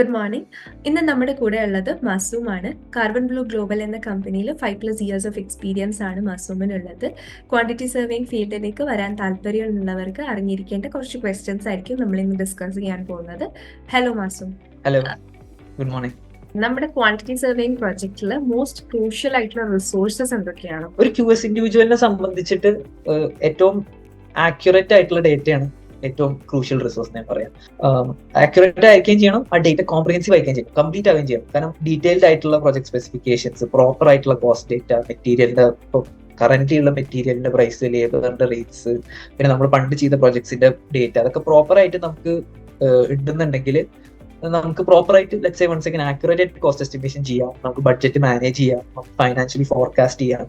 Good morning. ഇന്ന് നമ്മുടെ കൂടെ ഉള്ളത് മാസൂമാണ്. കാർബൺ ബ്ലൂ ഗ്ലോബൽ എന്ന കമ്പനിയിൽ 5+ ഇയേഴ്സ് ഓഫ് എക്സ്പീരിയൻസ് ആണ് മാസൂമിനുള്ളത്. ക്വാണ്ടിറ്റി സർവേയിങ് ഫീൽഡിലേക്ക് വരാൻ താല്പര്യമുള്ളവർക്ക് അറിഞ്ഞിരിക്കേണ്ട കുറച്ച് ക്വസ്റ്റ്യൻസ് ആയിരിക്കും നമ്മൾ ഇന്ന് ഡിസ്കസ് ചെയ്യാൻ പോകുന്നത്. Hello Masoom. Hello, good morning. നമ്മുടെ ക്വാണ്ടിറ്റി സർവേയിങ് പ്രോജക്റ്റിൽ മോസ്റ്റ് ക്രൂഷ്യൽ ആയിട്ടുള്ള റിസോഴ്സസ് എന്തൊക്കെയാണ്? ഒരു QS ഇൻഡിവിജ്വലിനെ സംബന്ധിച്ചിട്ട് ഏറ്റവും ആക്യുറേറ്റ് ആയിട്ടുള്ള ഡേറ്റയാണ് ഏറ്റവും ക്രൂഷ്യൽ റിസോഴ്സ് ഞാൻ പറയാം. ആക്യുറേറ്റ് ആയിരിക്കുകയും ചെയ്യണം, ആ ഡേറ്റ കോംപ്രിഹെൻസീവ് ആയിരിക്കുകയും ചെയ്യണം, കംപ്ലീറ്റ് ആവുകയും ചെയ്യണം. കാരണം ഡീറ്റെയിൽഡ് ആയിട്ടുള്ള പ്രൊജക്ട് സ്പെസിഫിക്കേഷൻസ്, പ്രോപ്പർ ആയിട്ടുള്ള കോസ്റ്റ് ഡേറ്റ, മെറ്റീരിയലിന്റെ കറന്റ് ഉള്ള മെറ്റീരിയലിന്റെ പ്രൈസ്, ലേബറിന്റെ റേറ്റ്സ്, പിന്നെ നമ്മൾ പണ്ട് ചെയ്ത പ്രൊജക്ട്സിന്റെ ഡേറ്റ, അതൊക്കെ പ്രോപ്പർ ആയിട്ട് നമുക്ക് ഉണ്ടെന്നുണ്ടെങ്കിൽ നമുക്ക് പ്രോപ്പർ ആയിട്ട് let's say once again accurate ആയിട്ട് കോസ്റ്റ് എസ്റ്റിമേഷൻ ചെയ്യാം, നമുക്ക് ബഡ്ജറ്റ് മാനേജ് ചെയ്യാം, ഫൈനാൻഷ്യലി ഫോർകാസ്റ്റ് ചെയ്യാം.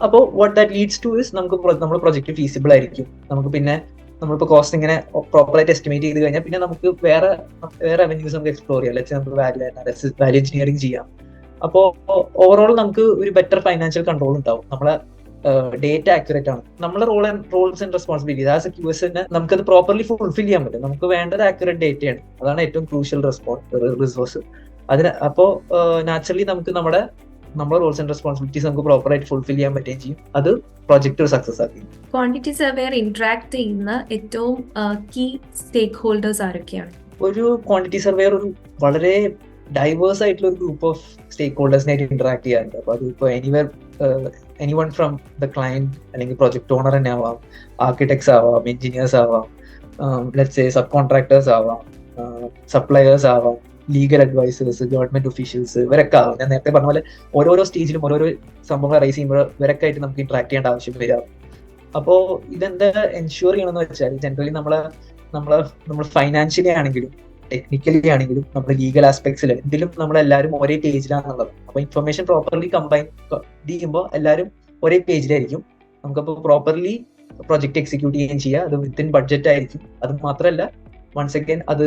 അപ്പോൾ what that leads to is നമുക്ക് നമ്മുടെ പ്രൊജക്ട് ഫീസിബിൾ ആയിരിക്കും. നമുക്ക് പിന്നെ നമ്മളിപ്പോൾ കോസ്റ്റ് ഇങ്ങനെ പ്രോപ്പറായിട്ട് എസ്റ്റിമേറ്റ് ചെയ്ത് കഴിഞ്ഞാൽ പിന്നെ നമുക്ക് വേറെ അവന്യൂസ് നമുക്ക് എക്സ്പ്ലോർ ചെയ്യാം. ലെറ്റ്സ് നമുക്ക് വാല്യൂ എഞ്ചിനീയറിംഗ് ചെയ്യാം. അപ്പോൾ ഓവറോൾ നമുക്ക് ഒരു ബെറ്റർ ഫൈനാൻഷ്യൽ കൺട്രോൾ ഉണ്ടാവും. നമ്മളെ ഡേറ്റ ആക്യുറേറ്റ് ആണ്. നമ്മുടെ roles and responsibilities as A QS നമുക്കത് പ്രോപ്പർലി ഫുൾഫിൽ ചെയ്യാൻ പറ്റും. നമുക്ക് വേണ്ടത് ആക്യുറേറ്റ് ഡേറ്റയാണ്. അതാണ് ഏറ്റവും ക്രൂഷ്യൽ റിസോഴ്സ്. അപ്പോൾ നാച്ചുറലി നമുക്ക് നമ്മുടെ റോൾസ് ആൻഡ് റെസ്പോൺസിബിലിറ്റീസ് നമുക്ക് പ്രോപ്പർ ആയിട്ട് ഫുൾഫിൽ ചെയ്യാൻ പറ്റുകയും ചെയ്യും. അത് പ്രൊജക്ട് ഒരു സക്സസ് ആക്കി. ക്വാണ്ടിറ്റി സർവേയർ ഇന്ററാക്ട് ചെയ്യുന്ന ഏറ്റവും കീ സ്റ്റേക്ക് ഹോൾഡേഴ്സ് ആരൊക്കെയാണ്? ഒരു ക്വാണ്ടിറ്റി സർവേയർ ഒരു വളരെ ഡൈവേഴ്സ് ആയിട്ടുള്ള ഒരു ഗ്രൂപ്പ് ഓഫ് സ്റ്റേക്ക് ഹോൾഡേഴ്സിനായിട്ട് ഇന്ററാക്ട് ചെയ്യാറുണ്ട്. അപ്പോൾ അതിപ്പോൾ എനിവൺ ഫ്രം ദ ക്ലയന്റ്, അല്ലെങ്കിൽ പ്രൊജക്ട് ഓണർ തന്നെ ആവാം, ആർക്കിടെക്ട്സ് ആവാം, എഞ്ചിനീയേഴ്സ് ആവാം, ലെറ്റ്സ് സേ സബ് കോൺട്രാക്ടേഴ്സ് ആവാം, സപ്ലയേഴ്സ് ആവാം, ലീഗൽ അഡ്വൈസേഴ്സ്, ഗവൺമെന്റ് ഒഫീഷ്യൽസ്, ഇവരൊക്കെ ആവാം. ഞാൻ നേരത്തെ പറഞ്ഞ പോലെ ഓരോരോ സ്റ്റേജിലും ഓരോരോ സംഭവങ്ങൾ റൈസ് ചെയ്യുമ്പോൾ ഇവരൊക്കെ ആയിട്ട് നമുക്ക് ഇന്ററാക്ട് ചെയ്യേണ്ട ആവശ്യം വരാം. അപ്പോൾ ഇതെന്താ എൻഷുർ ചെയ്യണമെന്ന് വെച്ചാൽ ജനറലി നമ്മൾ ഫൈനാൻഷ്യലി ആണെങ്കിലും ടെക്നിക്കലി ആണെങ്കിലും നമ്മുടെ ലീഗൽ ആസ്പെക്ട്സിൽ എന്തിലും നമ്മളെല്ലാവരും ഒരേ പേജിലാണെന്നുള്ളത്. അപ്പോൾ ഇൻഫർമേഷൻ പ്രോപ്പർലി കമ്പൈൻ ചെയ്യുമ്പോൾ എല്ലാവരും ഒരേ പേജിലായിരിക്കും. നമുക്കപ്പോൾ പ്രോപ്പർലി പ്രൊജക്ട് എക്സിക്യൂട്ട് ചെയ്യുകയും ചെയ്യുക. അത് വിത്തിൻ ബഡ്ജറ്റ് ആയിരിക്കും. അത് മാത്രമല്ല വൺസ് അഗൈൻ അത്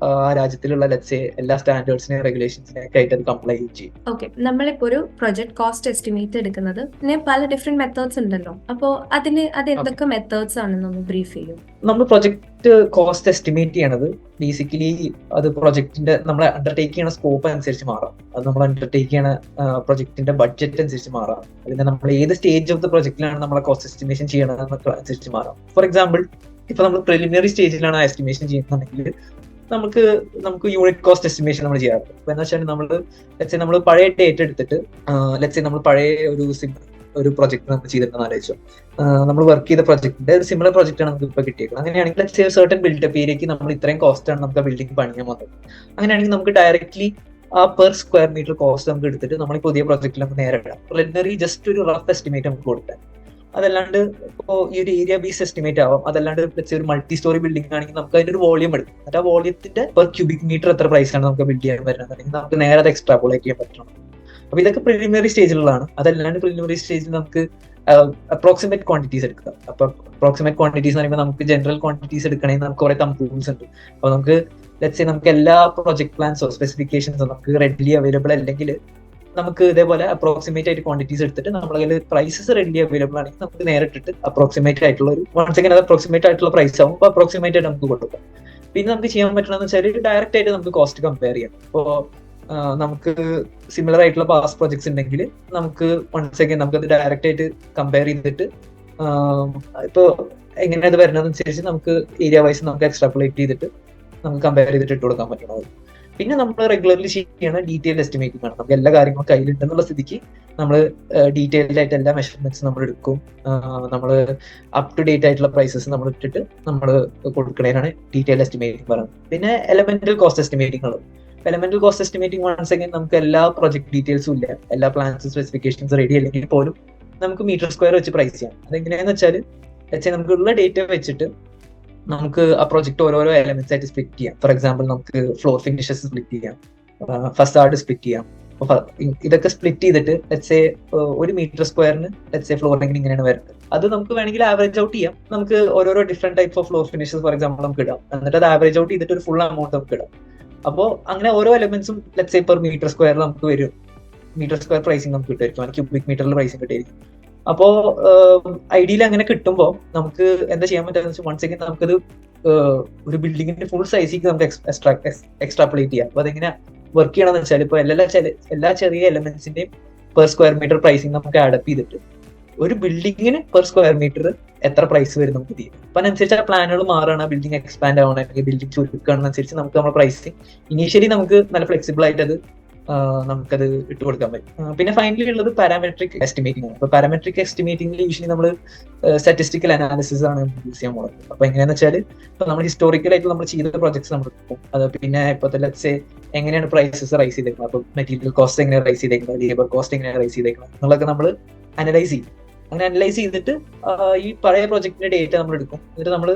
ആ രാജ്യത്തിലുള്ള ലെറ്റ്സ് സേ എല്ലാ സ്റ്റാൻഡേർഡ്സിനെയും റെഗുലേഷൻസിനെ ഒക്കെ ആയിട്ട് അത് കംപ്ലൈ ചെയ്യും. ഓക്കെ, നമ്മളിപ്പോ ഒരു പ്രൊജക്ട് കോസ്റ്റ് എസ്റ്റിമേറ്റ് എടുക്കുന്നത് പല ഡിഫറെന്റ് മെത്തേഡ്സ് ഉണ്ടല്ലോ. അപ്പോൾ അത് എന്തൊക്കെ മെത്തേഡ്സ് ആണെന്നൊന്ന് ബ്രീഫ് ചെയ്യും. നമ്മൾ പ്രൊജക്ട് കോസ്റ്റ് എസ്റ്റിമേറ്റ് ചെയ്യണത് ബേസിക്കലി അത് പ്രൊജക്ടിന്റെ നമ്മൾ അണ്ടർടേക്ക് ചെയ്യണ സ്കോപ്പ് അനുസരിച്ച് മാറാം. അത് നമ്മൾ അണ്ടർടേക്ക് ചെയ്യണ പ്രൊജക്ടിന്റെ ബഡ്ജറ്റ് അനുസരിച്ച് മാറാം. അതിന് നമ്മൾ ഏത് സ്റ്റേജ് ഓഫ് ദ പ്രൊജക്റ്റിലാണ് നമ്മളെ കോസ്റ്റ് എസ്റ്റിമേഷൻ ചെയ്യണതെന്നൊക്കെ അനുസരിച്ച് മാറാം. ഫോർ എക്സാമ്പിൾ, ഇപ്പൊ നമ്മൾ പ്രിലിമിനറി സ്റ്റേജിലാണ് എസ്റ്റിമേഷൻ ചെയ്യുന്നുണ്ടെങ്കിൽ നമുക്ക് യൂണിറ്റ് കോസ്റ്റ് എസ്റ്റിമേഷൻ നമ്മൾ ചെയ്യാറുണ്ട്. അപ്പൊ എന്താ വെച്ചാൽ നമ്മൾ പഴയ ഡേറ്റ എടുത്തിട്ട് നമ്മൾ പഴയ ഒരു പ്രൊജക്ട് നമ്മൾ ചെയ്തിട്ടുണ്ടെന്ന് ആലോചിച്ചു. നമ്മൾ വർക്ക് ചെയ്ത പ്രൊജക്ടിന്റെ ഒരു സിമിലർ പ്രൊജക്ട് ആണ് നമുക്ക് ഇപ്പൊ കിട്ടിയേക്കുന്നത്. അങ്ങനെയാണെങ്കിൽ സർട്ടൻ ബിൽഡപ്പ് ഏരിയക്ക് നമ്മൾ ഇത്രയും കോസ്റ്റ് ആണ് നമുക്ക് ആ ബിൽഡിംഗ് പണിയാൻ വന്നത്. അങ്ങനെയാണെങ്കിൽ നമുക്ക് ഡയറക്ട്ലി ആ പെർ സ്ക്വയർ മീറ്റർ കോസ്റ്റ് നമുക്ക് എടുത്തിട്ട് നമ്മൾ പുതിയ പ്രൊജക്റ്റിൽ നമുക്ക് നേരെ ഇടാം. പ്രിലിമിനറി ജസ്റ്റ് ഒരു റഫ് എസ്റ്റിമേറ്റ് നമുക്ക് കൊടുക്കാം. അതല്ലാണ്ട് ഇപ്പോൾ ഈ ഒരു ഏരിയ ബേസ് എസ്റ്റിമേറ്റ് ആവാം. അതല്ലാണ്ട് ഒരു മൾട്ടി സ്റ്റോറി ബിൽഡിംഗ് ആണെങ്കിൽ നമുക്ക് അതിന്റെ ഒരു വോളിയം എടുക്കും. എന്നിട്ട് ആ വോളിയത്തിന്റെ പെർ ക്യൂബിക് മീറ്റർ എത്ര പ്രൈസ് ആണ് നമുക്ക് ബിൽഡ് ചെയ്യാൻ പറ്റുന്നത്, നമുക്ക് നേരെ അത് എക്സ്ട്രാപോളേറ്റ് ചെയ്യാൻ പറ്റണം. അപ്പൊ ഇതൊക്കെ പ്രിലിമിനറി സ്റ്റേജിലുള്ളതാണ്. അതല്ലാണ്ട് പ്രിലിമിനറി സ്റ്റേജിൽ നമുക്ക് അപ്രോക്സിമേറ്റ് ക്വാണ്ടിറ്റീസ് എടുക്കാം. അപ്പൊ അപ്രോക്സിമേറ്റ് ക്വാണ്ടിറ്റീസ് എന്ന് പറയുമ്പോൾ നമുക്ക് ജനറൽ ക്വാണ്ടിറ്റീസ് എടുക്കണമെങ്കിൽ നമുക്ക് കുറെ തമ്പ് റൂൾസ് ഉണ്ട്. അപ്പൊ നമുക്ക് ലെറ്റ്സ് സേ നമുക്ക് എല്ലാ പ്രൊജക്ട് പ്ലാൻസോ സ്പെസിഫിക്കേഷൻസോ നമുക്ക് റെഡിലി അവൈലബിൾ അല്ലെങ്കിൽ നമുക്ക് ഇതേപോലെ അപ്രോക്സിമേറ്റ് ആയിട്ട് ക്വാണ്ടിറ്റീസ് എടുത്തിട്ട് നമ്മുടെ കയ്യിൽ പ്രൈസസ് റെഡി അവൈലബിൾ ആണെങ്കിൽ നമുക്ക് നേരിട്ടിട്ട് അപ്രോക്സിമേറ്റ് ആയിട്ടുള്ള ഒരു വൺസ് അഗൈൻ അപ്രോക്സിമേറ്റ് ആയിട്ടുള്ള പ്രൈസ് ആവും. അപ്പോൾ അപ്രോക്സിമേറ്റ് ആയിട്ട് നമുക്ക് കൊടുക്കാം. പിന്നെ നമുക്ക് ചെയ്യാൻ പറ്റണമെന്ന് വെച്ചാൽ ഡയറക്റ്റ് ആയിട്ട് നമുക്ക് കോസ്റ്റ് കമ്പയർ ചെയ്യാം. ഇപ്പോൾ നമുക്ക് സിമിലർ ആയിട്ടുള്ള പാസ്റ്റ് പ്രൊജക്ട്സ് ഉണ്ടെങ്കിൽ നമുക്ക് വൺസ് അഗൈൻ നമുക്കത് ഡയറക്റ്റ് ആയിട്ട് കമ്പയർ ചെയ്തിട്ട് ഇപ്പോൾ എങ്ങനെ അത് വരുന്നതനുസരിച്ച് നമുക്ക് ഏരിയ വൈസ് നമുക്ക് എക്സ്ട്രാപ്പുലേറ്റ് ചെയ്തിട്ട് നമുക്ക് കമ്പയർ ചെയ്തിട്ട് ഇട്ട് കൊടുക്കാൻ പറ്റണത്. പിന്നെ നമ്മൾ റെഗുലർലി ചെയ്യണ ഡീറ്റെയിൽ എസ്റ്റിമേറ്റിംഗ് ആണ്. നമുക്ക് എല്ലാ കാര്യങ്ങളും കയ്യിലുണ്ടെന്നുള്ള സ്ഥിതിക്ക് നമ്മൾ ഡീറ്റെയിൽഡ് ആയിട്ട് എല്ലാ മെഷർമെന്റ്സ് നമ്മൾ എടുക്കും. നമ്മൾ അപ് ടു ഡേറ്റ് ആയിട്ടുള്ള പ്രൈസസ് നമ്മൾ ഇട്ടിട്ട് നമ്മൾ കൊടുക്കണേനാണ് ഡീറ്റെയിൽ എസ്റ്റിമേറ്റിംഗ് പറയുന്നത്. പിന്നെ എലമെന്റൽ കോസ്റ്റ് എസ്റ്റിമേറ്റിംഗ് ആണ്. Elemental cost estimating once again നമുക്ക് എല്ലാ പ്രൊജക്ട് ഡീറ്റെയിൽസും ഇല്ല, എല്ലാ പ്ലാൻസ് സ്പെസിഫിക്കേഷൻസ് റെഡി അല്ലെങ്കിൽ പോലും നമുക്ക് മീറ്റർ സ്ക്വയർ വെച്ച് പ്രൈസ് ചെയ്യാം. അതെങ്ങനെയാന്ന് വെച്ചാൽ നമുക്കുള്ള ഡേറ്റ വെച്ചിട്ട് നമുക്ക് ആ പ്രോജക്റ്റ് ഓരോരോ എലമെന്റ്സ് ആയിട്ട് സ്പ്ലിറ്റ് ചെയ്യാം. ഫോർ എക്സാമ്പിൾ നമുക്ക് ഫ്ലോർ ഫിനിഷസ് സ്പ്ലിറ്റ് ചെയ്യാം, ഫസാഡ് സ്പ്ലിറ്റ് ചെയ്യാം. ഇതൊക്കെ സ്പ്ലിറ്റ് ചെയ്തിട്ട് ലെറ്റ്സ് ഒരു മീറ്റർ സ്ക്വയറിന് ഫ്ലോറിംഗ് ഇങ്ങനെയാണ് വരുന്നത്. അത് നമുക്ക് വേണമെങ്കിൽ ആവറേജ് ഔട്ട് ചെയ്യാം. നമുക്ക് ഓരോരോ different types of floor finishes for example നമുക്ക് ഇടാം. എന്നിട്ട് അത് ആവറേജ് ഔട്ട് ചെയ്തിട്ട് ഒരു ഫുൾ എമൗണ്ട് നമുക്ക് ഇടാം. അപ്പോൾ അങ്ങനെ ഓരോ എലമെന്റ്സും ലെറ്റ്സ് പെർ മീറ്റർ സ്ക്വയറിൽ നമുക്ക് വരും. മീറ്റർ സ്ക്വയർ പ്രൈസിങ് നമുക്ക് കിട്ടുമായിരിക്കും, ക്യൂബിക് മീറ്ററിൽ പ്രൈസിങ് കിട്ടുമായിരിക്കും. അപ്പോൾ ഐഡിയയിൽ അങ്ങനെ കിട്ടുമ്പോൾ നമുക്ക് എന്താ ചെയ്യാൻ പറ്റുക വൺസ് അഗൈൻ നമുക്കത് ഒരു ബിൽഡിങ്ങിന്റെ ഫുൾ സൈസിലേക്ക് നമുക്ക് എക്സ്ട്രാപ്പുലേറ്റ് ചെയ്യാം. അപ്പൊ അതെങ്ങനെ വർക്ക് ചെയ്യണമെന്ന് വെച്ചാൽ ഇപ്പൊ എല്ലാ ചെറിയ എലമെന്റ്സിന്റെയും പെർ സ്ക്വയർ മീറ്റർ പ്രൈസിങ് നമുക്ക് ആഡപ്പ് ചെയ്തിട്ട് ഒരു ബിൽഡിങ്ങിന് പെർ സ്ക്വയർ മീറ്റർ എത്ര പ്രൈസ് വരും നമുക്ക് തീരും. അപ്പൊ അതിനനുസരിച്ച് ആ പ്ലാനുകൾ മാറുകയാണ്, ബിൽഡിംഗ് എക്സ്പാൻഡ് ആവണം അല്ലെങ്കിൽ ബിൽഡിംഗ് ചുരുക്കുകയാണെന്നനുസരിച്ച് നമുക്ക് നമ്മുടെ പ്രൈസിങ് ഇനീഷ്യലി നമുക്ക് നല്ല ഫ്ലെക്സിബിൾ ആയിട്ട് അത് നമുക്കത് ഇട്ട് കൊടുക്കാൻ പറ്റും. പിന്നെ ഫൈനലി ഉള്ളത് പാരാമെട്രിക് എസ്റ്റിമേറ്റിംഗ് ആണ്. അപ്പൊ പാരാമെട്രിക് എസ്റ്റിമേറ്റിംഗിൽ യൂഷ്വലി നമ്മൾ സ്റ്റാറ്റിസ്റ്റിക്കൽ അനാലിസിസ് ആണ് യൂസ് ചെയ്യാൻ പോകുന്നത്. അപ്പൊ എങ്ങനെയാന്ന് വെച്ചാൽ ഇപ്പൊ നമ്മൾ ഹിസ്റ്റോറിക്കലായിട്ട് നമ്മൾ ചെയ്ത പ്രൊജക്ട്സ് നമ്മൾ എടുക്കും. അത് പിന്നെ ഇപ്പോഴത്തെ ലെറ്റ്സ് എങ്ങനെയാണ് പ്രൈസസ് റൈസ് ചെയ്തേക്കുന്നത്, അപ്പൊ മെറ്റീരിയൽ കോസ്റ്റ് എങ്ങനെ റൈസ് ചെയ്തേക്കുന്നത്, ലേബർ കോസ്റ്റ് എങ്ങനെ റൈസ് ചെയ്തേക്കുന്നത് എന്നുള്ളതൊക്കെ നമ്മൾ അനലൈസ് ചെയ്യും. അങ്ങനെ അനലൈസ് ചെയ്തിട്ട് ഈ പഴയ പ്രൊജക്ടിന്റെ ഡേറ്റ നമ്മൾ എടുക്കും. എന്നിട്ട് നമ്മൾ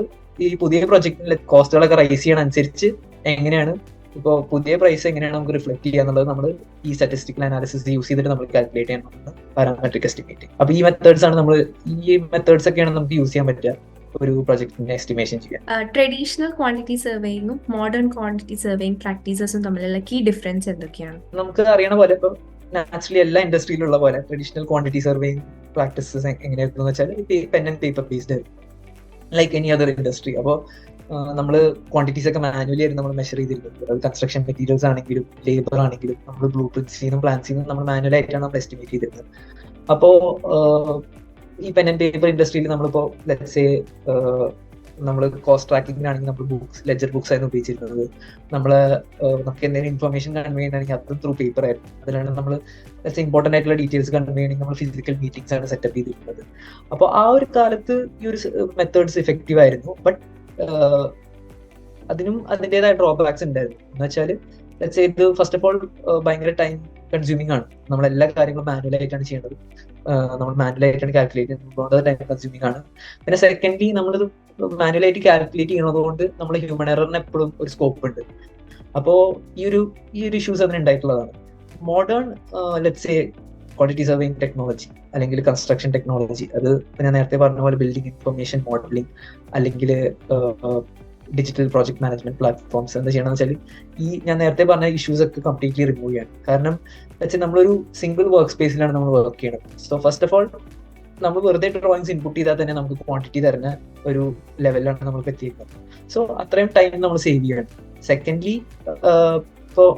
ഈ പുതിയ പ്രൊജക്ടിന്റെ കോസ്റ്റുകളൊക്കെ റൈസ് ചെയ്യണ അനുസരിച്ച് എങ്ങനെയാണ് ഇപ്പോൾ പുതിയ പ്രൈസ് എങ്ങനെയാണ് നമുക്ക് റിഫ്ലക്ട് ചെയ്യുക എന്നുള്ളത് നമ്മൾ ഈ സ്റ്റാറ്റിസ്റ്റിക്കൽ അനാലിസിസ് യൂസ് ചെയ്തിട്ട് നമ്മൾ കാൽക്കുലേറ്റ് ചെയ്യണം പാരാമെട്രിക് എസ്റ്റിമേറ്റിംഗ്. അപ്പൊ ഈ മെത്തേഡ്സ് ആണ് ഈ മെത്തേഡ്സ് ഒക്കെയാണ് നമുക്ക് യൂസ് ചെയ്യാൻ പറ്റുക ഒരു പ്രൊജക്ടിന്റെ എസ്റ്റിമേഷൻ ചെയ്യാൻ. ട്രഡീഷണൽ ക്വാണ്ടിറ്റി സർവേയിങ്ങും മോഡേൺ ക്വാണ്ടിറ്റി സർവേയിങ് പ്രാക്ടീസസും തമ്മിലുള്ള കീ ഡിഫറൻസ് എന്തൊക്കെയാണ്? നമുക്ക് അറിയണ പോലെ ഇപ്പൊ നാച്ചുറലി എല്ലാ ഇൻഡസ്ട്രിയിലുള്ള പോലെ ട്രഡീഷണൽ ക്വാണ്ടിറ്റി സർവേയിങ് പ്രാക്ടീസസ് എങ്ങനെയാണെന്ന് വെച്ചാൽ pen and paper based like any other industry. അപ്പോൾ നമ്മൾ ക്വാണ്ടിറ്റീസ് ഒക്കെ മാനുവലി ആയിരുന്നു നമ്മൾ മെഷർ ചെയ്തിരുന്നത്. അത് കൺസ്ട്രക്ഷൻ മെറ്റീരിയൽസ് ആണെങ്കിലും ലേബർ ആണെങ്കിലും നമ്മൾ ബ്ലൂ പ്രിന്റ്സിനും പ്ലാൻസിനും നമ്മൾ മാനുവൽ ആയിട്ടാണ് നമ്മൾ എസ്റ്റിമേറ്റ് ചെയ്തിരുന്നത്. അപ്പോൾ ഈ പെൻ ആൻഡ് പേപ്പർ ഇൻഡസ്ട്രിയിൽ നമ്മളിപ്പോൾ ലെറ്റ്സ് നമ്മൾ കോസ്റ്റ് ട്രാക്കിങ്ങിനാണെങ്കിൽ നമ്മൾ ലെജർ ബുക്സ് ആയിരുന്നു ഉപയോഗിച്ചിരുന്നത്. നമുക്ക് എന്തെങ്കിലും ഇൻഫർമേഷൻ കൺവേ ചെയ്യണമെങ്കിൽ അതും ത്രൂ പേപ്പർ ആയിരുന്നു. അതിലാണ് നമ്മൾ ഇമ്പോർട്ടൻ്റ് ആയിട്ടുള്ള ഡീറ്റെയിൽസ് കൺവേ ചെയ്യണമെങ്കിൽ നമ്മൾ ഫിസിക്കൽ മീറ്റിംഗ്സ് ആണ് സെറ്റപ്പ് ചെയ്തിട്ടുള്ളത്. അപ്പോൾ ആ ഒരു കാലത്ത് ഈ ഒരു മെത്തേഡ്സ് ഇഫക്റ്റീവ് ആയിരുന്നു. ബട്ട് അതിനും അതിൻ്റെതായ ഡ്രോബാക്സ് ഉണ്ടായിരുന്നു. എന്ന് വെച്ചാൽ ഇത് ഫസ്റ്റ് ഓഫ് ഓൾ ഭയങ്കര ടൈം കൺസ്യൂമിംഗ് ആണ്. നമ്മളെല്ലാ കാര്യങ്ങളും മാനുവലായിട്ടാണ് ചെയ്യേണ്ടത്. നമ്മൾ മാനുവലായിട്ടാണ് കാൽക്കുലേറ്റ് ചെയ്യുന്നത്, ടൈം കൺസ്യൂമിംഗ് ആണ്. പിന്നെ സെക്കൻഡ്ലി നമ്മളിത് മാനുവലായിട്ട് കാൽക്കുലേറ്റ് ചെയ്യുന്നത് കൊണ്ട് നമ്മൾ ഹ്യൂമൻ എററിന് എപ്പോഴും ഒരു സ്കോപ്പ് ഉണ്ട്. അപ്പോൾ ഈ ഒരു ഇഷ്യൂസ് അതിന് ഉണ്ടായിട്ടുള്ളതാണ്. Modern let's quantity surveying technology അല്ലെങ്കിൽ കൺസ്ട്രക്ഷൻ ടെക്നോളജി, അത് ഞാൻ നേരത്തെ പറഞ്ഞ പോലെ ബിൽഡിംഗ് ഇൻഫർമേഷൻ മോഡലിംഗ് അല്ലെങ്കിൽ ഡിജിറ്റൽ പ്രോജക്ട് മാനേജ്മെന്റ് പ്ലാറ്റ്ഫോംസ് എന്താ ചെയ്യണമെന്ന് വെച്ചാൽ ഈ ഞാൻ നേരത്തെ പറഞ്ഞ ഇഷ്യൂസ് ഒക്കെ കംപ്ലീറ്റ്ലി റിമൂവ് ചെയ്യണം. കാരണം വെച്ചാൽ നമ്മളൊരു സിംഗിൾ വർക്ക് സ്പേസിലാണ് നമ്മൾ വർക്ക് ചെയ്യണത്. സോ ഫസ്റ്റ് ഓഫ് ഓൾ നമ്മൾ വെറുതെ ഡ്രോയിങ്സ് ഇൻപുട്ട് ചെയ്താൽ തന്നെ നമുക്ക് ക്വാണ്ടിറ്റി തരുന്ന ഒരു ലെവലിലാണ് നമ്മൾ എത്തിയിരിക്കുന്നത്. സോ അത്രയും ടൈം നമ്മൾ സേവ് ചെയ്യണം. സെക്കൻഡ്ലി ഇപ്പോൾ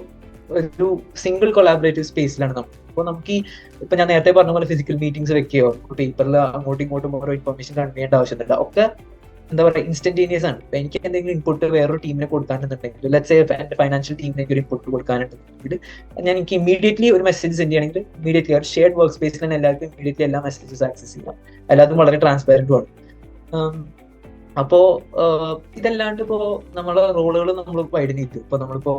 ഒരു സിംഗിൾ കൊളാബറേറ്റീവ് സ്പേസിലാണ് നമ്മൾ. അപ്പോൾ നമുക്ക് ഇപ്പൊ ഞാൻ നേരത്തെ പറഞ്ഞ പോലെ ഫിസിക്കൽ മീറ്റിംഗ്സ് വെക്കുകയോ പേപ്പറിൽ അങ്ങോട്ടും ഇങ്ങോട്ടും ഓരോ ഇൻഫർമേഷൻ കൺവേ ചെയ്യേണ്ട ആവശ്യമില്ല. ഒക്കെ എന്താ പറയുക ഇൻസ്റ്റന്റേനിയസ് ആണ്. ഇപ്പൊ എനിക്ക് എന്തെങ്കിലും ഇൻപുട്ട് വേറൊരു ടീമിനെ കൊടുക്കാനുണ്ടെങ്കിൽ ലെറ്റ്സ് എന്റെ ഫൈനാൻഷ്യൽ ടീമിലേക്ക് ഒരു ഇൻപുട്ട് കൊടുക്കാനുണ്ടെങ്കിൽ എനിക്ക് ഇമീഡിയറ്റ്ലി ഒരു മെസ്സേജ് സെൻഡ് ചെയ്യണമെങ്കിൽ ഇമീഡിയറ്റ്ലി ഒരു ഷെയർഡ് വർക്ക് സ്പേസിൽ തന്നെ എല്ലാവർക്കും ഇമീഡിയറ്റ്ലി എല്ലാ മെസ്സേജസ് ആക്സസ് ചെയ്യാം. എല്ലാതും വളരെ ട്രാൻസ്പാരന്റും ആണ്. അപ്പോ ഇതല്ലാണ്ട് ഇപ്പോ നമ്മളെ റോളുകൾ നമ്മൾ വൈഡൻ ചെയ്തു. ഇപ്പൊ നമ്മളിപ്പോ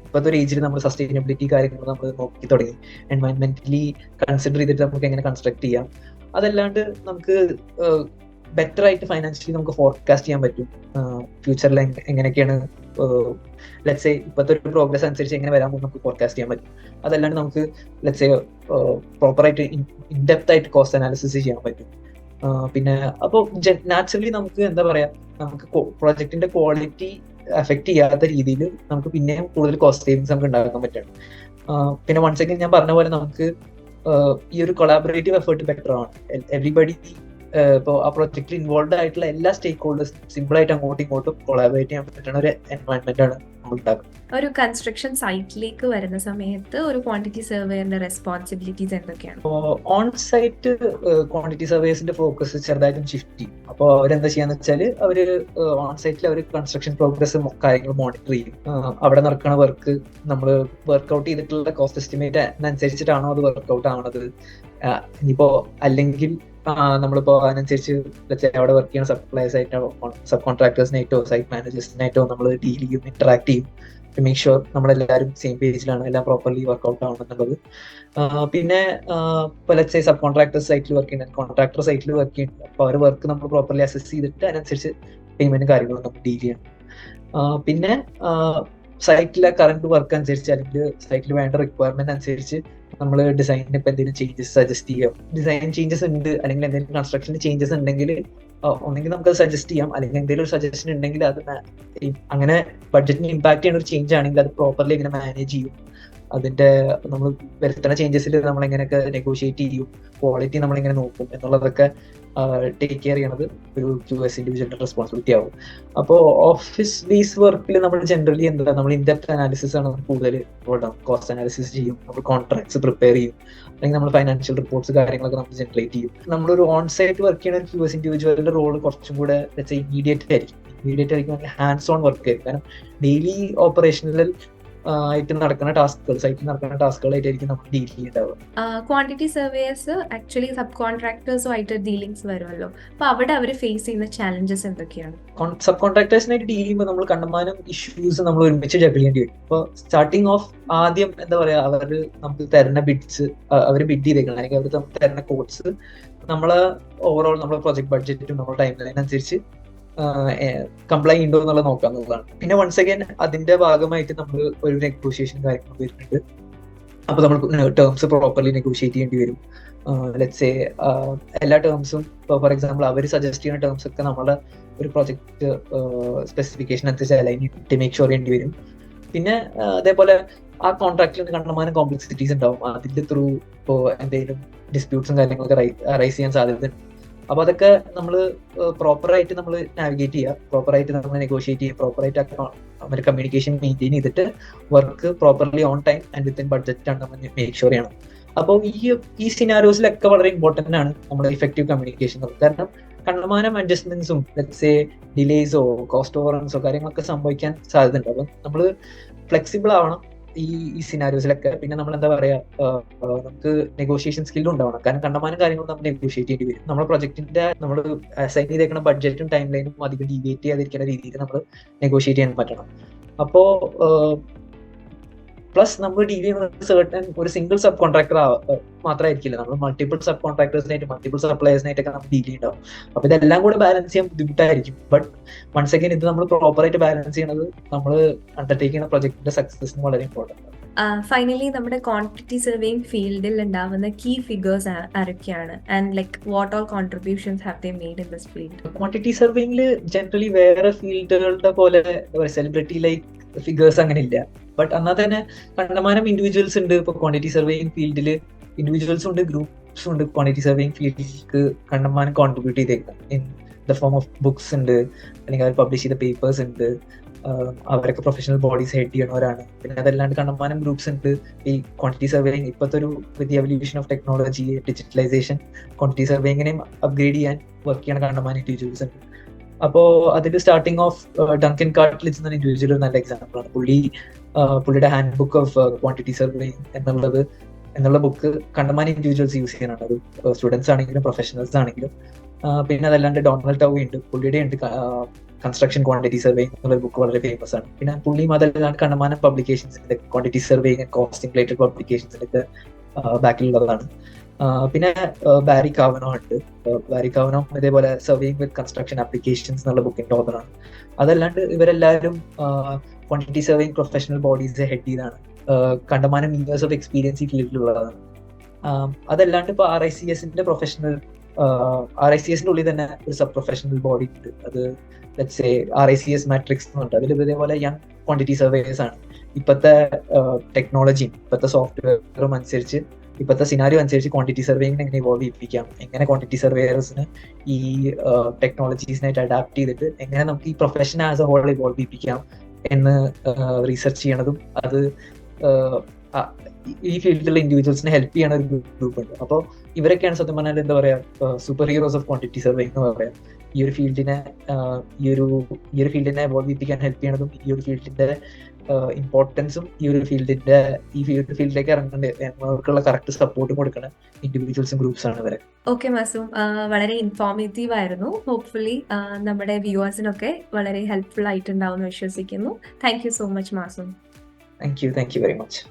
ഇപ്പോഴത്തെ ഒരു ഏജിൽ നമ്മൾ സസ്റ്റൈനബിലിറ്റി കാര്യങ്ങൾ നമ്മൾ നോക്കി തുടങ്ങി. എൻവയൺമെന്റലി കൺസിഡർ ചെയ്തിട്ട് നമുക്ക് എങ്ങനെ കൺസ്ട്രക്ട് ചെയ്യാം. അതല്ലാണ്ട് നമുക്ക് ബെറ്റർ ആയിട്ട് ഫൈനാൻഷ്യലി നമുക്ക് ഫോർകാസ്റ്റ് ചെയ്യാൻ പറ്റും. ഫ്യൂച്ചറിൽ എങ്ങനെയൊക്കെയാണ് ലെറ്റ്സ് ഇപ്പോഴത്തെ ഒരു പ്രോഗ്രസ് അനുസരിച്ച് എങ്ങനെ വരാൻ പോകും നമുക്ക് ഫോർകാസ്റ്റ് ചെയ്യാൻ പറ്റും. അതല്ലാണ്ട് നമുക്ക് ലെറ്റ്സ് പ്രോപ്പറായിട്ട് ഇൻഡെപ്ത് ആയിട്ട് കോസ്റ്റ് അനാലിസിസ് ചെയ്യാൻ പറ്റും. പിന്നെ അപ്പോൾ നാച്ചുറലി നമുക്ക് എന്താ പറയാ നമുക്ക് പ്രോജക്റ്റിന്റെ ക്വാളിറ്റി അഫക്ട് ചെയ്യാത്ത രീതിയിൽ നമുക്ക് പിന്നെയും കൂടുതൽ കോസ്റ്റ് സേവിങ്സ് നമുക്ക് ഉണ്ടാക്കാൻ പറ്റും. പിന്നെ വൺസ് അഗൈൻ ഞാൻ പറഞ്ഞ പോലെ നമുക്ക് ഈ ഒരു കൊളാബറേറ്റീവ് എഫേർട്ട് ബെറ്റർ ആണ്. എവറിബഡി ഇപ്പോൾ ആ പ്രൊജക്റ്റിൽ ഇൻവോൾവ് ആയിട്ടുള്ള എല്ലാ സ്റ്റേക്ക് ഹോൾഡേഴ്സും സിമ്പിൾ ആയിട്ട് അങ്ങോട്ടും ഇങ്ങോട്ടും കൊളാബറേറ്റ് ചെയ്യാൻ പറ്റുന്ന ഒരു എൻവയൺമെന്റ് ആണ് നമ്മൾ ഉണ്ടാക്കുന്നത്. ഒരു കൺസ്ട്രക്ഷൻ സൈറ്റിലേക്ക് വരുന്ന സമയത്ത് ഒരു ക്വാണ്ടിറ്റി സർവേയറിന്റെ റെസ്പോൺസിബിലിറ്റീസ് എന്തൊക്കെയാണ്? ഓൺ സൈറ്റ് ക്വാണ്ടിറ്റി സർവേസിന്റെ ഫോക്കസ് ചെറുതായിട്ടും ഷിഫ്റ്റ് ചെയ്യും. അപ്പോൾ അവരെന്താ ചെയ്യാന്ന് വെച്ചാൽ അവര് ഓൺ സൈറ്റിൽ അവർ കൺസ്ട്രക്ഷൻ പ്രോഗ്രസ് കാര്യങ്ങൾ മോണിറ്റർ ചെയ്യും. അവിടെ നടക്കുന്ന വർക്ക് നമ്മൾ വർക്ക്ഔട്ട് ചെയ്തിട്ടുള്ള കോസ്റ്റ് എസ്റ്റിമേറ്റ് അനുസരിച്ചിട്ടാണോ അത് വർക്ക്ഔട്ട് ആവണത്. ഇനിയിപ്പോ അല്ലെങ്കിൽ നമ്മളിപ്പോ അതിനനുസരിച്ച് അവിടെ വർക്ക് ചെയ്യുന്ന സപ്ലൈസ് ആയിട്ടോ സബ് കോൺട്രാക്ടേഴ്സിനായിട്ടോ സൈറ്റ് മാനേജേഴ്സിനായിട്ടോ നമ്മൾ ഡീൽ ചെയ്യും, ഇന്ററാക്ട് ചെയ്യും. ടു മേക്ക് ഷുവർ നമ്മളെല്ലാവരും സെയിം പേജിലാണ്, എല്ലാം പ്രോപ്പർലി വർക്ക്ഔട്ട് ആവണമെന്നുള്ളത്. പിന്നെ ഇപ്പോൾ ലെറ്റ്സ് സേ സബ് കോൺട്രാക്ടേഴ്സ് സൈറ്റിൽ വർക്ക് ചെയ്യുന്നത് കോൺട്രാക്ടർ സൈറ്റിൽ വർക്ക് ചെയ്യുന്നത്. അപ്പോൾ അവർ വർക്ക് നമ്മൾ പ്രോപ്പർലി അസസ് ചെയ്തിട്ട് അതിനനുസരിച്ച് പേയ്മെന്റും കാര്യങ്ങളും നമ്മൾ ഡീൽ ചെയ്യണം. പിന്നെ സൈറ്റിലെ കറണ്ട് വർക്ക് അനുസരിച്ച് അല്ലെങ്കിൽ സൈറ്റിൽ വേണ്ട റിക്വയർമെന്റ് അനുസരിച്ച് നമ്മൾ ഡിസൈനിന് ഇപ്പൊ എന്തെങ്കിലും ചേഞ്ചസ് സജസ്റ്റ് ചെയ്യാം. ഡിസൈൻ ചേഞ്ചസ് ഉണ്ട് അല്ലെങ്കിൽ എന്തെങ്കിലും കൺസ്ട്രക്ഷനിൽ ചേഞ്ചസ് ഉണ്ടെങ്കിൽ ഒന്നെങ്കിൽ നമുക്കത് സജസ്റ്റ് ചെയ്യാം, അല്ലെങ്കിൽ എന്തെങ്കിലും ഒരു സജഷൻ ഉണ്ടെങ്കിൽ അത് അങ്ങനെ ബഡ്ജറ്റിന് ഇമ്പാക്ട് ചെയ്യുന്ന ഒരു ചേഞ്ച് ആണെങ്കിൽ അത് പ്രോപ്പർലി എങ്ങനെ മാനേജ് ചെയ്യും. അതിന്റെ നമ്മൾ വരുത്തുന്ന ചേഞ്ചസിൽ നമ്മൾ എങ്ങനെയൊക്കെ നെഗോഷിയേറ്റ് ചെയ്യും, ക്വാളിറ്റി നമ്മളെങ്ങനെ നോക്കും എന്നുള്ളതൊക്കെ ടേക്ക് കെയർ ചെയ്യണത് ഒരു QS ഇൻഡിവിജ്വലിന്റെ റെസ്പോൺസിബിലിറ്റി ആവും. അപ്പോൾ ഓഫീസ് ബേസ് വർക്കിൽ നമ്മൾ ജനറലി എന്താ നമ്മൾ ഇൻഡെപ്ത് അനാലിസിസ് ആണ് കൂടുതൽ കോസ്റ്റ് അനാലിസിസ് ചെയ്യും, നമ്മൾ കോൺട്രാക്ട്സ് പ്രിപ്പയർ ചെയ്യും, അല്ലെങ്കിൽ നമ്മൾ ഫൈനാൻഷ്യൽ റിപ്പോർട്ട്സ് കാര്യങ്ങളൊക്കെ നമ്മൾ ജനറേറ്റ് ചെയ്യും. നമ്മളൊരു ഓൺ സൈറ്റ് വർക്ക് ചെയ്യുന്ന ഒരു QS ഇൻഡിവിജ്വലിന്റെ റോൾ കുറച്ചും കൂടെ ഇമ്മീഡിയറ്റ് ആയിരിക്കും, ഹാൻഡ്സ് ഓൺ വർക്ക് ആയിരിക്കും. കാരണം ഡെയിലി ഓപ്പറേഷണൽ ആയിട്ട് നടക്കുന്ന സൈറ്റിൽ നടക്കുന്ന ടാസ്കുകളായിട്ടായിരിക്കും നമ്മൾ ഡീൽ ചെയ്യേണ്ടാവുക. ക്വാണ്ടിറ്റി സർവേയേഴ്സ് ആക്ച്വലി സബ് കോൺട്രാക്ടേഴ്സുമായിട്ട് ഡീലിങ്സ് വരുമല്ലോ, അപ്പൊ അവിടെ അവർ ഫേസ് ചെയ്യുന്ന ചാലഞ്ചസ് എന്തൊക്കെയാണ്? സബ് കോൺട്രാക്ടേഴ്സിനായിട്ട് ഡീൽ ചെയ്യുമ്പോൾ നമ്മൾ കണ്ടമാനം ഇഷ്യൂസ് നമ്മൾ ഒരുമിച്ച് ജഗിൾ ചെയ്യേണ്ടി വരും. ഇപ്പോൾ സ്റ്റാർട്ടിങ് ഓഫ് ആദ്യം എന്താ പറയാ, അവർ നമുക്ക് തരുന്ന ബിഡ്സ്, അവർ ബിഡ് ചെയ്തേക്കണം, അല്ലെങ്കിൽ അവർ നമുക്ക് തരുന്ന കോഡ്സ് നമ്മളെ ഓവറോൾ നമ്മുടെ പ്രൊജക്ട് ബഡ്ജറ്റും നമ്മുടെ ടൈം ലൈൻ അനുസരിച്ച് കംപ്ലൈ ഉണ്ടോ എന്നുള്ളത് നോക്കാവുന്നതാണ്. പിന്നെ വൺസ് അഗൈൻ അതിന്റെ ഭാഗമായിട്ട് നമ്മൾ ഒരു നെഗോഷിയേഷൻ കാര്യങ്ങൾ വരുന്നുണ്ട്. അപ്പൊ നമ്മൾ ടേംസ് പ്രോപ്പർലി നെഗോഷിയേറ്റ് ചെയ്യേണ്ടി വരും. ലെറ്റ്സ് സേ എല്ലാ ടേംസും ഫോർ എക്സാമ്പിൾ അവർ സജസ്റ്റ് ചെയ്യുന്ന ടേംസ് ഒക്കെ നമ്മുടെ ഒരു പ്രൊജക്ട് സ്പെസിഫിക്കേഷൻ അനുസരിച്ച് അലൈൻ ചെയ്തിട്ട് മേക്ക് ഷുവർ ചെയ്യേണ്ടി വരും. പിന്നെ അതേപോലെ ആ കോൺട്രാക്റ്റിൽ കണ്ടമാനം കോംപ്ലക്സിറ്റീസ് ഉണ്ടാവും. അതിന്റെ ത്രൂ ഇപ്പോൾ എന്തെങ്കിലും ഡിസ്പ്യൂട്ട്സും കാര്യങ്ങളൊക്കെ റൈസ് ചെയ്യാൻ സാധ്യതയുണ്ട്. അപ്പൊ അതൊക്കെ നമ്മൾ പ്രോപ്പറായിട്ട് നമ്മൾ നാവിഗേറ്റ് ചെയ്യുക, പ്രോപ്പറായിട്ട് നമ്മൾ നെഗോഷിയേറ്റ് ചെയ്യുക, പ്രോപ്പറായിട്ട് നമ്മുടെ കമ്മ്യൂണിക്കേഷൻ മെയിൻറ്റെയിൻ ചെയ്തിട്ട് work properly on time and within budget ആണ് നമ്മൾ മേക്ക് ഷുവർ ചെയ്യണം. അപ്പോൾ ഈ സിനാരിയോസിലൊക്കെ വളരെ ഇമ്പോർട്ടന്റ് ആണ് നമ്മുടെ ഇഫക്റ്റീവ് കമ്മ്യൂണിക്കേഷൻ. കാരണം കണ്ടമാനം അഡ്ജസ്റ്റ്മെന്റ്സും ലെറ്റ്സ് ഡിലേസോ കോസ്റ്റ് ഓവർറൺസോ കാര്യങ്ങളൊക്കെ സംഭവിക്കാൻ സാധ്യതയുണ്ട്. അപ്പം നമ്മൾ ഫ്ലെക്സിബിൾ ആവണം ഈ സിനാരിയോസിലൊക്കെ. പിന്നെ നമ്മൾ എന്താ പറയാ, നമുക്ക് നെഗോഷിയേഷൻ സ്കില്ലും ഉണ്ടാവണം. കാരണം കണ്ടമാനം കാര്യങ്ങൾ നമ്മൾ നെഗോഷിയേറ്റ് ചെയ്യേണ്ടി വരും. നമ്മുടെ പ്രൊജക്ടിന്റെ നമ്മൾ അസൈൻ ചെയ്തേക്കുന്ന ബഡ്ജറ്റും ടൈം ലൈനും അധികം ഡീവിയേറ്റ് ചെയ്യാതിരിക്കുന്ന രീതിയിൽ നമ്മൾ നെഗോഷിയേറ്റ് ചെയ്യാൻ പറ്റണം. അപ്പോ പ്ലസ് നമ്മൾ ഡീൽ ചെയ്യുന്നത് ഒരു സിംഗിൾ സബ് കോൺട്രാക്ടർ മാത്രമായിരിക്കില്ല, നമ്മൾ മൾട്ടിപ്പിൾ സബ് കോൺട്രാക്ടേഴ്സിനായിട്ട് മൾട്ടിപ്പിൾ സപ്ലയേഴ്സിനായിട്ടൊക്കെ നമ്മൾ ഡീൽ ചെയ്യുന്നുണ്ടാവും. അപ്പൊ ഇതെല്ലാം കൂടെ ബാലൻസ് ചെയ്യാൻ ബുദ്ധിമുട്ടായിരിക്കും. ബട്ട് വൺസ് അഗൈൻ ഇത് നമ്മൾ പ്രോപ്പറായിട്ട് ബാലൻസ് ചെയ്യുന്നത് നമ്മൾ അണ്ടർടേക്ക് ചെയ്യുന്ന പ്രൊജക്ടിന്റെ സക്സസിന് വളരെ ഇമ്പോർട്ടന്റ് ആണ്. ഫൈനലി നമ്മുടെ ക്വാണ്ടിറ്റി സർവേയിങ് ഫീൽഡിൽ ഉണ്ടാവുന്ന കീ ഫിഗേഴ്സ് ആരൊക്കെയാണ്, and like what all contributions have they made in this field? Quantity സർവേയിങ്ങിൽ ജനറലി വേറെ ഫീൽഡുകളുടെ പോലെ സെലിബ്രിറ്റി ലൈക്ക് ഫിഗേഴ്സ് അങ്ങനെ ഇല്ല. ബട്ട് എന്നാൽ തന്നെ കണ്ടമാനം ഇൻഡിവിജ്വൽസ് ഉണ്ട്. ഇപ്പോൾ ക്വാണ്ടിറ്റി സർവേയിങ് ഫീൽഡിൽ ഇൻഡിവിജ്വൽസും ഉണ്ട്, ഗ്രൂപ്പ്സും ഉണ്ട്. ക്വാണ്ടിറ്റി സർവേയിങ് ഫീൽഡിലേക്ക് കണ്ടമാനം കോൺട്രിബ്യൂട്ട് ചെയ്തേക്കാം in the form of books ഉണ്ട്, അല്ലെങ്കിൽ അവർ പബ്ലിഷ് ചെയ്ത പേപ്പേഴ്സ് ഉണ്ട്. അവരൊക്കെ പ്രൊഫഷണൽ ബോഡീസ് ഹെഡ് ചെയ്യണവരാണ്. പിന്നെ അതല്ലാണ്ട് കണ്ടമാനം ഗ്രൂപ്പ്സ് ഉണ്ട്. ഈ ക്വാണ്ടിറ്റി സർവേയിങ് ഇപ്പോഴത്തെ ഒരു with evolution of technology, digitalisation, quantity സർവേയിങ്ങിനെയും അപ്ഗ്രേഡ് ചെയ്യാൻ വർക്ക് ചെയ്യണ കണ്ടമാനം ഇൻഡിവിജ്വൽസ് ഉണ്ട്. അപ്പോ അതിന്റെ സ്റ്റാർട്ടിങ് ഓഫ് ഡങ്കൻ കാർട്ട്ലിഡ്ജ് എന്ന ഇൻഡിവിജ്വൽ ഒരു നല്ല എക്സാമ്പിൾ ആണ്. പുള്ളിയുടെ hand book of quantity surveying എന്നുള്ള ബുക്ക് കണ്ടമാനം ഇൻഡിവിജ്വൽസ് യൂസ് ചെയ്യാനാണ്. അത് സ്റ്റുഡൻസ് ആണെങ്കിലും പ്രൊഫഷണൽസ് ആണെങ്കിലും. പിന്നെ അതല്ലാണ്ട് ഡൊണാൾഡ് ടൗ ഉണ്ട്, പുള്ളിയുടെ ഉണ്ട് കൺസ്ട്രക്ഷൻ ക്വാണ്ടിറ്റി സർവേയിങ് എന്നുള്ള ബുക്ക് വളരെ ഫേമസ് ആണ്. പിന്നെ പുള്ളിയും അതല്ലാണ്ട് കണ്ടമാനം പബ്ലിക്കേഷൻസിന്റെ ക്വാണ്ടിറ്റി സർവേയിങ് കോസ്റ്റിംഗ് റിലേറ്റഡ് പബ്ലിക്കേഷൻസിന്റെ ബാക്കിലുള്ളതാണ്. പിന്നെ ബാരി കാവനോ ഉണ്ട്. ബാരി കാവനോ ഇതേപോലെ സർവേയിങ് വിത്ത് കൺസ്ട്രക്ഷൻ ആപ്ലിക്കേഷൻസ് എന്നുള്ള ബുക്കിന്റെ ഓതറാണ്. അതല്ലാണ്ട് ഇവരെല്ലാവരും quantity surveying professional bodies head ചെയ്താണ്. കണ്ടമാനം ഇയേഴ്സ് ഓഫ് എക്സ്പീരിയൻസ് ഈ ഫീൽഡിലുള്ളതാണ്. അതല്ലാണ്ട് ഇപ്പൊ RICSന്റെ RICSന്റെ ഉള്ളിൽ തന്നെ ഒരു സബ് പ്രൊഫഷണൽ ബോഡി ഉണ്ട്. അത് ലെറ്റ്സ് സേ RICS മാട്രിക്സ് എന്ന് പറഞ്ഞിട്ട് അതിൽ ഇതേപോലെ യങ് ക്വാണ്ടിറ്റി സർവേയേഴ്സ് ആണ്. ഇപ്പോഴത്തെ ടെക്നോളജിയും ഇപ്പോഴത്തെ സോഫ്റ്റ്വെയറും അനുസരിച്ച്, ഇപ്പോഴത്തെ സിനാരിയോ അനുസരിച്ച് ക്വാണ്ടിറ്റി സർവേയിങ്ങിനെ എങ്ങനെ ഇവോൾവ് ചെയ്യിപ്പിക്കാം, എങ്ങനെ ക്വാണ്ടിറ്റി സർവേയേഴ്സിന് ഈ ടെക്നോളജീസിനായിട്ട് അഡാപ്റ്റ് ചെയ്തിട്ട് എങ്ങനെ നമുക്ക് ഈ profession as a whole evolve ചെയ്യിപ്പിക്കാം എന്ന് റീസെർച്ച് ചെയ്യണതും അത് ഈ ഫീൽഡിലുള്ള ഇൻഡിവിജ്വൽസിനെ ഹെൽപ്പ് ചെയ്യണ ഒരു ഗ്രൂപ്പ് ഉണ്ട്. അപ്പോൾ ഇവരൊക്കെയാണ് സത്യം പറഞ്ഞാൽ എന്താ പറയാ super heroes of quantity surveying എന്ന് പറയാം. ഈ ഒരു ഫീൽഡിനെ എവോൾവ് ചെയ്യിപ്പിക്കാൻ ഹെൽപ്പ് ചെയ്യണതും ഈ ഒരു ഫീൽഡിന്റെ ഇമ്പോർട്ടൻസും ഈ ഒരു ഫീൽഡിലേക്ക് ഇറങ്ങേണ്ടവർക്കുള്ള കറക്റ്റ് സപ്പോർട്ടും കൊടുക്കുന്ന ഇൻഡിവിജ്വൽസും ഗ്രൂപ്പ്സ് ആണ് ഇവരെ. ഓക്കെ മാസൂം, വളരെ ഇൻഫോർമേറ്റീവ് ആയിരുന്നു. ഹോപ്പ്ഫുള്ളി നമ്മുടെ വ്യൂവേഴ്സിനൊക്കെ വളരെ ഹെൽപ്ഫുൾ ആയിട്ടുണ്ടാവും എന്ന് വിശ്വസിക്കുന്നു. Thank you so much മാസൂം. Thank you very much.